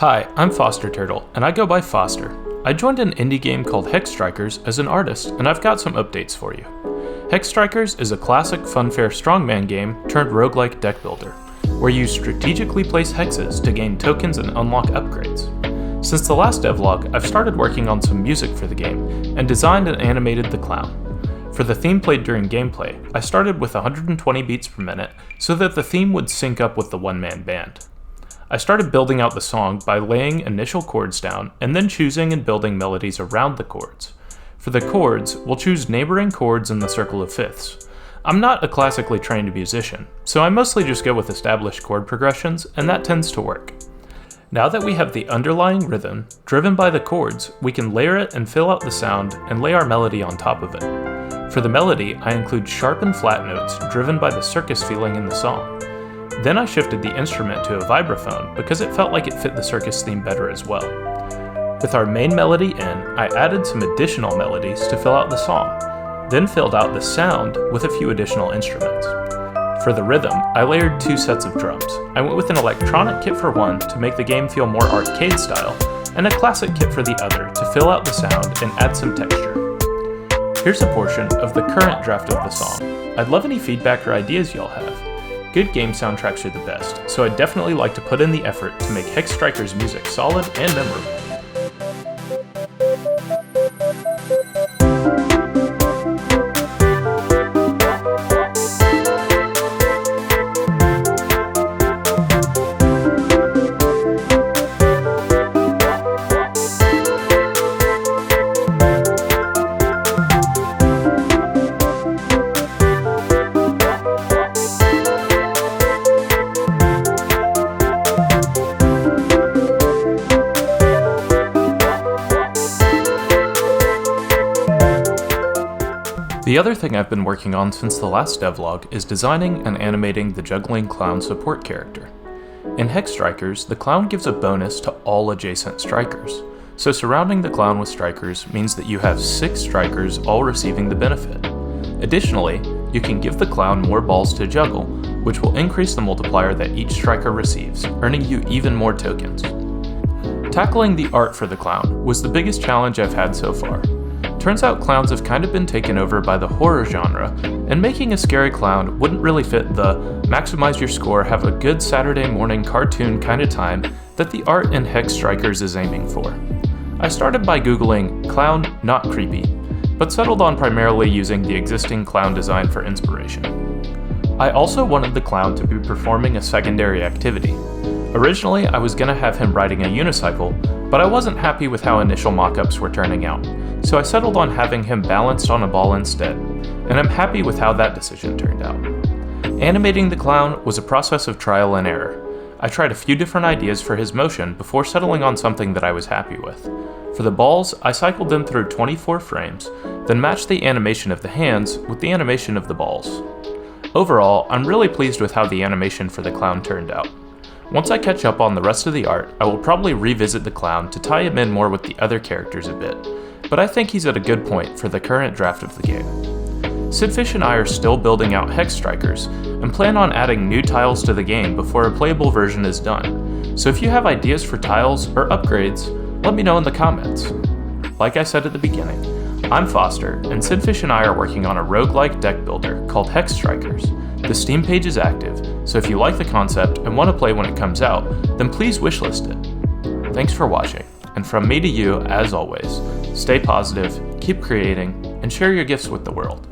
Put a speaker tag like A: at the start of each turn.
A: Hi, I'm Foster Turtle, and I go by Foster. I joined an indie game called Hex Strikers as an artist, and I've got some updates for you. Hex Strikers is a classic funfair strongman game turned roguelike deck builder, where you strategically place hexes to gain tokens and unlock upgrades. Since the last devlog, I've started working on some music for the game, and designed and animated the clown. For the theme played during gameplay, I started with 120 beats per minute so that the theme would sync up with the one-man band. I started building out the song by laying initial chords down and then choosing and building melodies around the chords. For the chords, we'll choose neighboring chords in the circle of fifths. I'm not a classically trained musician, so I mostly just go with established chord progressions, and that tends to work. Now that we have the underlying rhythm, driven by the chords, we can layer it and fill out the sound and lay our melody on top of it. For the melody, I include sharp and flat notes driven by the circus feeling in the song. Then I shifted the instrument to a vibraphone because it felt like it fit the circus theme better as well. With our main melody in, I added some additional melodies to fill out the song, then filled out the sound with a few additional instruments. For the rhythm, I layered 2 sets of drums. I went with an electronic kit for one to make the game feel more arcade style, and a classic kit for the other to fill out the sound and add some texture. Here's a portion of the current draft of the song. I'd love any feedback or ideas y'all have. Good game soundtracks are the best, so I'd definitely like to put in the effort to make Hex Strikers music solid and memorable. The other thing I've been working on since the last devlog is designing and animating the juggling clown support character. In Hex Strikers, the clown gives a bonus to all adjacent strikers, so surrounding the clown with strikers means that you have 6 strikers all receiving the benefit. Additionally, you can give the clown more balls to juggle, which will increase the multiplier that each striker receives, earning you even more tokens. Tackling the art for the clown was the biggest challenge I've had so far. Turns out clowns have kind of been taken over by the horror genre, and making a scary clown wouldn't really fit the maximize your score, have a good Saturday morning cartoon kind of time that the art in Hex Strikers is aiming for. I started by googling clown not creepy, but settled on primarily using the existing clown design for inspiration. I also wanted the clown to be performing a secondary activity. Originally, I was going to have him riding a unicycle, but I wasn't happy with how initial mock-ups were turning out, so I settled on having him balanced on a ball instead, and I'm happy with how that decision turned out. Animating the clown was a process of trial and error. I tried a few different ideas for his motion before settling on something that I was happy with. For the balls, I cycled them through 24 frames, then matched the animation of the hands with the animation of the balls. Overall, I'm really pleased with how the animation for the clown turned out. Once I catch up on the rest of the art, I will probably revisit the clown to tie him in more with the other characters a bit, but I think he's at a good point for the current draft of the game. Sidfish and I are still building out Hex Strikers, and plan on adding new tiles to the game before a playable version is done, so if you have ideas for tiles or upgrades, let me know in the comments. Like I said at the beginning, I'm Foster, and Sidfish and I are working on a roguelike deck builder called Hex Strikers. The Steam page is active, so if you like the concept and want to play when it comes out, then please wishlist it. Thanks for watching, and from me to you, as always, stay positive, keep creating, and share your gifts with the world.